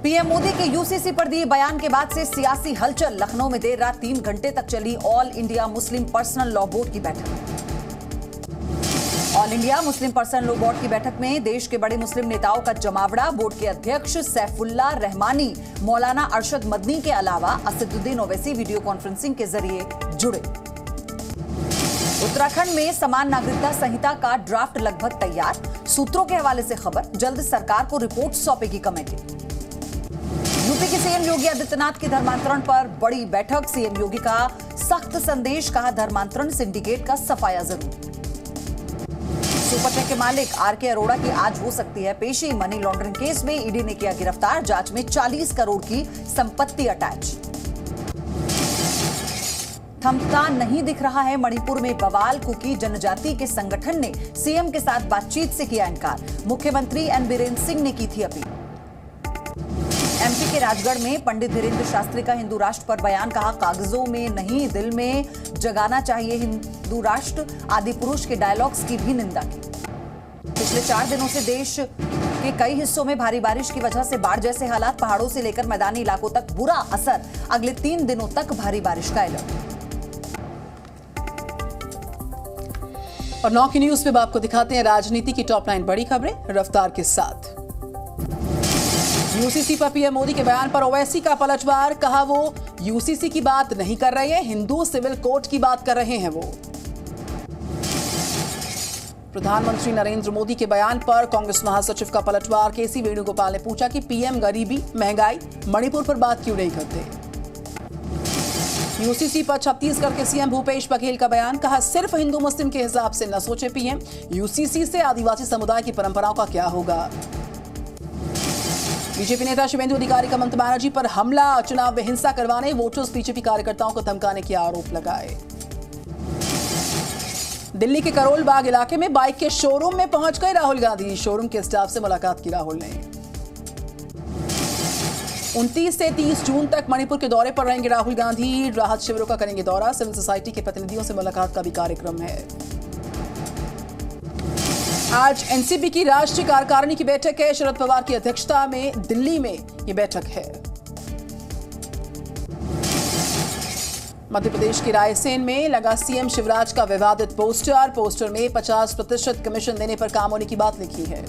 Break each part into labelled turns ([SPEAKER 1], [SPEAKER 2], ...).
[SPEAKER 1] PM Modi के UCC पर दिए बयान के बाद से सियासी हलचल। लखनऊ में देर रात 3 घंटे तक चली all India Muslim personal law board की बैठक। All India Muslim personal law board की बैठक में देश के बड़े मुस्लिम नेताओं का जमावड़ा। बोर्ड के अध्यक्ष सैफुल्ला रहमानी, मौलाना अरशद मदनी के अलावा असदुद्दीन ओवैसी वीडियो कॉन्फ्रेंसिंग के जरिए जुड़े। उत्तराखंड में समान नागरिकता संहिता का ड्राफ्ट लगभग तैयार। सूत्रों के हवाले से खबर, जल्द सरकार को रिपोर्ट सौंपेगी कमेटी। यूपी के सीएम योगी आदित्यनाथ की धर्मांतरण पर बड़ी बैठक। सीएम योगी का सख्त संदेश, कहा धर्मांतरण सिंडिकेट का सफाया जरूरी। सुपरटेक के मालिक आरके अरोड़ा की आज हो सकती है पेशी। मनी लॉन्ड्रिंग केस में ईडी ने किया गिरफ्तार। जांच में 40 करोड़ की संपत्ति अटैच। थमता नहीं दिख रहा है मणिपुर में बवाल। कुकी जनजाति के संगठन ने सीएम के साथ बातचीत से किया इनकार। मुख्यमंत्री एन बीरेन्द्र सिंह ने की थी अपील। एमपी के राजगढ़ में पंडित धीरेन्द्र शास्त्री का हिंदू राष्ट्र पर बयान, कहा कागजों में नहीं दिल में जगाना चाहिए हिंदू राष्ट्र। आदि पुरुष के डायलॉग्स की भी निंदा की। पिछले 4 दिनों से देश के कई हिस्सों में भारी बारिश की वजह से बाढ़ जैसे हालात। पहाड़ों से लेकर मैदानी इलाकों तक बुरा असर। अगले 3 दिनों तक भारी बारिश का अलर्ट।
[SPEAKER 2] और 9 की न्यूज में आपको दिखाते हैं राजनीति की टॉप 9 बड़ी खबरें रफ्तार के साथ। यूसीसी पर पीएम मोदी के बयान पर ओवैसी का पलटवार, कहा वो यूसीसी की बात नहीं कर रहे हैं, हिंदू सिविल कोड की बात कर रहे हैं वो। प्रधानमंत्री नरेंद्र मोदी के बयान पर कांग्रेस महासचिव का पलटवार। केसी वेणुगोपाल ने पूछा कि पीएम गरीबी, महंगाई, मणिपुर पर बात क्यों नहीं करते। यूसीसी पर छत्तीसगढ़ के सीएम भूपेश बघेल का बयान, कहा सिर्फ हिंदू मुस्लिम के हिसाब से न सोचे पीएम, यूसीसी से आदिवासी समुदाय की परंपराओं का क्या होगा। बीजेपी नेता शुभेंदु अधिकारी का ममता बनर्जी पर हमला, चुनाव में हिंसा करवाने, वोटर्स बीजेपी कार्यकर्ताओं को धमकाने के आरोप लगाए। दिल्ली के करोल बाग इलाके में बाइक के शोरूम में पहुंच गए राहुल गांधी। शोरूम के स्टाफ से मुलाकात की राहुल ने। 29 से 30 जून तक मणिपुर के दौरे पर रहेंगे राहुल गांधी। राहत शिविरों का करेंगे दौरा। सिविल सोसाइटी के प्रतिनिधियों से मुलाकात का भी कार्यक्रम है। आज एनसीपी की राष्ट्रीय कार्यकारिणी की बैठक है। शरद पवार की अध्यक्षता में दिल्ली में ये बैठक है। मध्य प्रदेश के रायसेन में लगा सीएम शिवराज का विवादित पोस्टर। पोस्टर में 50% कमीशन देने पर काम होने की बात लिखी है।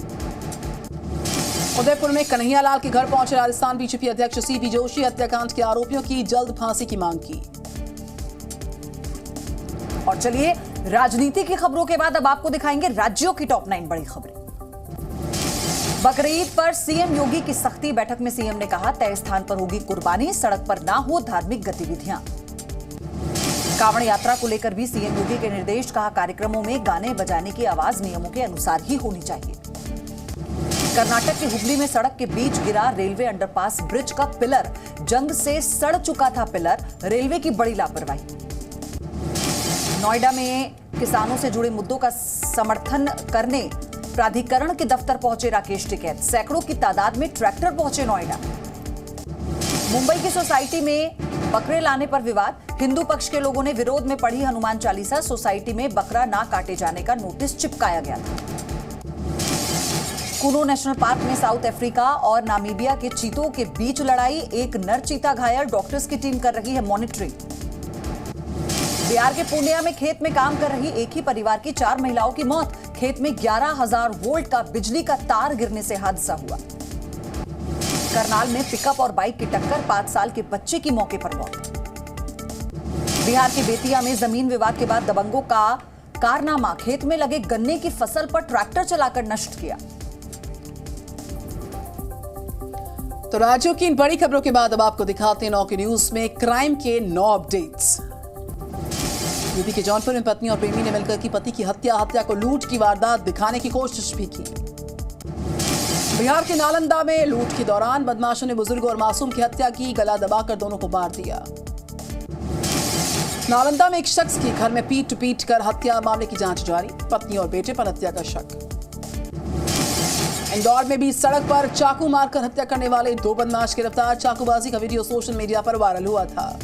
[SPEAKER 2] उदयपुर में कन्हैयालाल के घर पहुंचे राजस्थान बीजेपी अध्यक्ष सीपी जोशी। हत्याकांड के आरोपियों की जल्द फांसी की मांग की।
[SPEAKER 1] और चलिए राजनीति की खबरों के बाद अब आपको दिखाएंगे राज्यों की टॉप 9 बड़ी खबरें। बकरीद पर सीएम योगी की सख्ती। बैठक में सीएम ने कहा तय स्थान पर होगी कुर्बानी, सड़क पर ना हो धार्मिक गतिविधियां। कांवड़ यात्रा को लेकर भी सीएम योगी के निर्देश, कहा कार्यक्रमों में गाने बजाने की आवाज नियमों के अनुसार ही होनी चाहिए। कर्नाटक के हुबली में सड़क के बीच गिरा रेलवे अंडरपास ब्रिज का पिलर। जंग से सड़ चुका था पिलर, रेलवे की बड़ी लापरवाही। नोएडा में किसानों से जुड़े मुद्दों का समर्थन करने प्राधिकरण के दफ्तर पहुंचे राकेश टिकैत। सैकड़ों की तादाद में ट्रैक्टर पहुंचे नोएडा। मुंबई की सोसाइटी में बकरे लाने पर विवाद। हिंदू पक्ष के लोगों ने विरोध में पढ़ी हनुमान चालीसा। सोसाइटी में बकरा ना काटे जाने का नोटिस चिपकाया गया था। कुनो नेशनल पार्क में साउथ अफ्रीका और नामीबिया के चीतों के बीच लड़ाई। एक नर चीता घायल, डॉक्टर्स की टीम कर रही है मॉनिटरिंग। बिहार के पूर्णिया में खेत में काम कर रही एक ही परिवार की 4 महिलाओं की मौत। खेत में 11,000 वोल्ट का बिजली का तार गिरने से हादसा हुआ। करनाल में पिकअप और बाइक की टक्कर, 5 साल के बच्चे की मौके पर मौत। बिहार के बेतिया में जमीन विवाद के बाद दबंगों का कारनामा। खेत में लगे गन्ने की फसल पर ट्रैक्टर चलाकर नष्ट किया।
[SPEAKER 2] तो राज्यों की इन बड़ी खबरों के बाद अब आपको दिखाते हैं 9 की न्यूज में क्राइम के 9 अपडेट्स। यूपी के जौनपुर में पत्नी और प्रेमी ने मिलकर की पति की हत्या को लूट की वारदात दिखाने की कोशिश भी की। बिहार के नालंदा में लूट के दौरान बदमाशों ने बुजुर्ग और मासूम की हत्या की। गला दबाकर दोनों को मार दिया। नालंदा में एक शख्स की घर में पीट कर हत्या, मामले की जांच जारी। पत्नी और बेटे पर हत्या का शक। इंदौर में भी सड़क पर चाकू मारकर हत्या करने वाले 2 बदमाश गिरफ्तार। चाकूबाजी का वीडियो सोशल मीडिया पर वायरल हुआ था।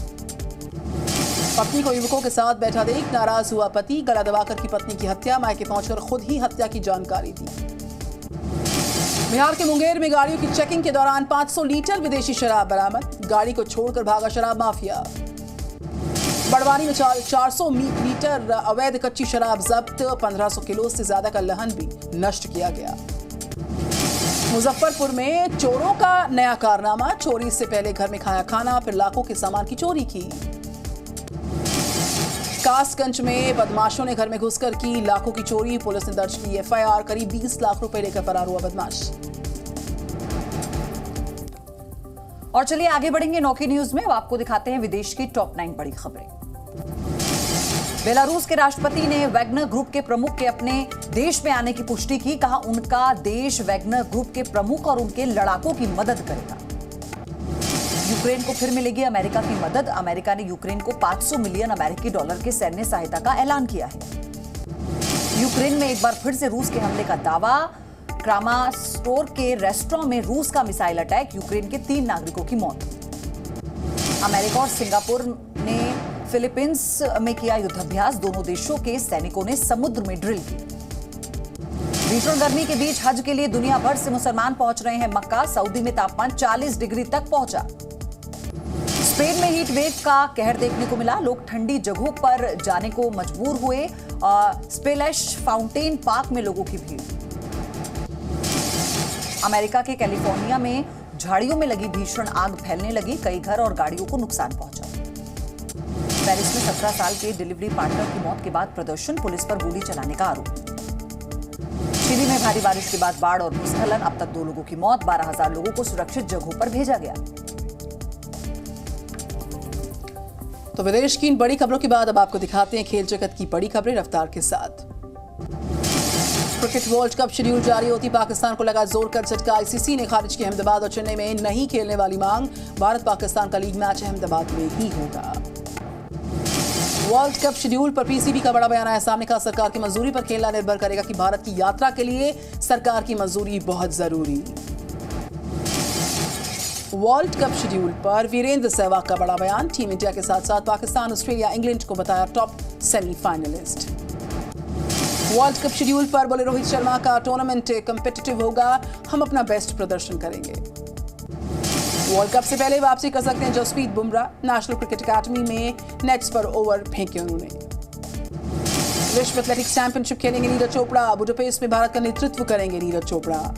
[SPEAKER 2] पत्नी को युवकों के साथ बैठा देख नाराज हुआ पति। गला दबाकर की पत्नी की हत्या, मायके पहुंचकर खुद ही हत्या की जानकारी दी। बिहार के मुंगेर में गाड़ियों की चेकिंग के दौरान 500 लीटर विदेशी शराब बरामद, गाड़ी को छोड़कर भागा शराब माफिया। बड़वानी में 400 लीटर अवैध कच्ची शराब जब्त, 1500 किलो से ज्यादा का लहन भी नष्ट किया गया। मुजफ्फरपुर में चोरों का नया कारनामा, चोरी से पहले घर में खाया खाना, फिर लाखों के सामान की चोरी की। कासगंज में बदमाशों ने घर में घुसकर की लाखों की चोरी, पुलिस ने दर्ज की एफआईआर, करीब 20 लाख रुपए लेकर फरार हुआ बदमाश।
[SPEAKER 1] और चलिए आगे बढ़ेंगे नौकी न्यूज में। अब आपको दिखाते हैं विदेश की टॉप 9 बड़ी खबरें। बेलारूस के राष्ट्रपति ने वैगनर ग्रुप के प्रमुख के अपने देश में आने की पुष्टि की, कहा उनका देश वैगनर ग्रुप के प्रमुख और उनके लड़ाकों की मदद करेगा। यूक्रेन को फिर मिलेगी अमेरिका की मदद, अमेरिका ने यूक्रेन को 500 मिलियन अमेरिकी डॉलर के सैन्य सहायता का ऐलान किया है। यूक्रेन में एक बार फिर से रूस के हमले का दावा, क्रामाटोर्स्क के रेस्टोरेंट में रूस का मिसाइल अटैक, यूक्रेन के 3 नागरिकों की मौत। अमेरिका और सिंगापुर ने फिलीपींस में किया युद्धाभ्यास, दोनों देशों के सैनिकों ने समुद्र में ड्रिल की। भीषण गर्मी के बीच हज के लिए दुनिया भर से मुसलमान पहुंच रहे हैं मक्का, सऊदी में तापमान 40 डिग्री तक पहुंचा। स्पेन में हीट वेव का कहर देखने को मिला, लोग ठंडी जगहों पर जाने को मजबूर हुए। स्पेलैश फाउंटेन पार्क में लोगों की भीड़। अमेरिका के कैलिफोर्निया में झाड़ियों में लगी भीषण आग फैलने लगी, कई घर और गाड़ियों को नुकसान पहुंचा। पेरिस में 17 साल के डिलीवरी पार्टनर की मौत के बाद प्रदर्शन, पुलिस पर गोली चलाने का आरोप। चिली में भारी बारिश के बाद बाढ़ और भूस्खलन, अब तक 2 लोगों की मौत, 12,000 लोगों को सुरक्षित जगहों पर भेजा गया।
[SPEAKER 2] तो विदेश की इन बड़ी खबरों के बाद अब आपको दिखाते हैं खेल जगत की बड़ी खबरें रफ्तार के साथ। क्रिकेट वर्ल्ड कप शेड्यूल जारी होती पाकिस्तान को लगा जोर का झटका, आईसीसी ने खारिज की अहमदाबाद और चेन्नई में नहीं खेलने वाली मांग, भारत पाकिस्तान का लीग मैच अहमदाबाद में ही होगा। वर्ल्ड कप शेड्यूल पर पीसीबी का बड़ा बयान आया सामने, का सरकार की मंजूरी पर खेलना निर्भर करेगा कि भारत की यात्रा के लिए सरकार की मंजूरी बहुत जरूरी। वर्ल्ड कप शेड्यूल पर वीरेंद्र सहवाग का बड़ा बयान, टीम इंडिया के साथ साथ पाकिस्तान, ऑस्ट्रेलिया, इंग्लैंड को बताया top semifinalist. World cup schedule पर बोले रोहित शर्मा का टूर्नामेंट कम्पिटिटिव होगा, हम अपना बेस्ट प्रदर्शन करेंगे। वर्ल्ड कप से पहले वापसी कर सकते हैं जसप्रीत बुमराह, नेशनल क्रिकेट अकादमी में नेट्स पर ओवर फेंके उन्होंने। विश्व एथलेटिक्स चैंपियनशिप खेलेंगे नीरज चोपड़ा, बुडापेस्ट में भारत का नेतृत्व करेंगे नीरज चोपड़ा।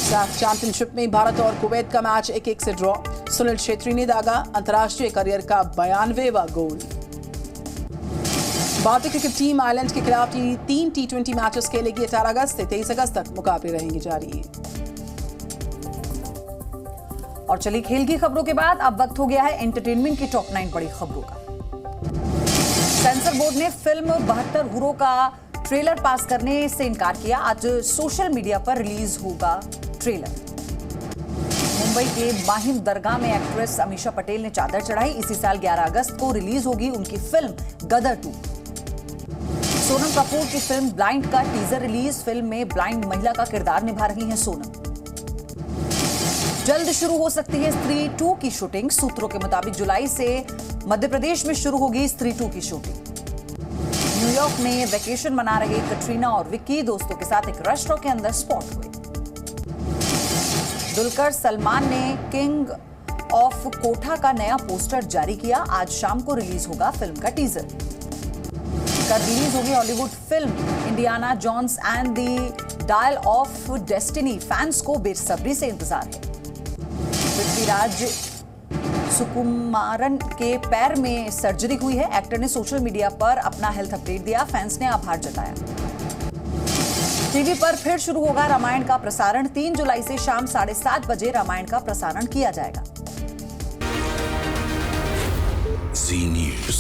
[SPEAKER 2] सैफ चैंपियनशिप में भारत और कुवैत का मैच 1-1 से ड्रॉ, सुनील छेत्री ने दागा अंतर्राष्ट्रीय करियर का 92वां गोल। भारतीय क्रिकेट टीम आयरलैंड के खिलाफ 3 T20 मैचेस खेलेगी, 18 अगस्त से 23 अगस्त तक मुकाबले रहेंगे जारी।
[SPEAKER 1] और चलिए खेल की खबरों के बाद अब वक्त हो गया है एंटरटेनमेंट की टॉप 9 बड़ी खबरों का। सेंसर बोर्ड ने फिल्म 72 हुरों का ट्रेलर पास करने से इनकार किया, आज सोशल मीडिया पर रिलीज होगा ट्रेलर। मुंबई के माहिम दरगाह में एक्ट्रेस अमीषा पटेल ने चादर चढ़ाई, इसी साल 11 अगस्त को रिलीज होगी उनकी फिल्म गदर 2। सोनम कपूर की फिल्म ब्लाइंड का टीजर रिलीज, फिल्म में ब्लाइंड महिला का किरदार निभा रही हैं सोनम। जल्द शुरू हो सकती है स्त्री 2 की शूटिंग, सूत्रों के मुताबिक जुलाई से मध्य प्रदेश में शुरू होगी स्त्री 2 की शूटिंग। न्यूयॉर्क में वेकेशन मना रहे कटरीना और विक्की दोस्तों के साथ एक रेस्टोरेंट के अंदर स्पॉट हुए। दुलकर सलमान ने किंग ऑफ कोठा का नया पोस्टर जारी किया, आज शाम को रिलीज होगा फिल्म का टीजर। कल रिलीज होगी Hollywood film Indiana Jones and the Dial of Destiny, fans को बेसब्री से इंतजार है। पृथ्वीराज सुकुमारन के पैर में सर्जरी हुई है, एक्टर ने सोशल मीडिया पर अपना हेल्थ अपडेट दिया, फैंस ने आभार जताया। टीवी पर फिर शुरू होगा रामायण का प्रसारण, 3 जुलाई से शाम 7:30 बजे रामायण का प्रसारण किया जाएगा।
[SPEAKER 3] Zee News।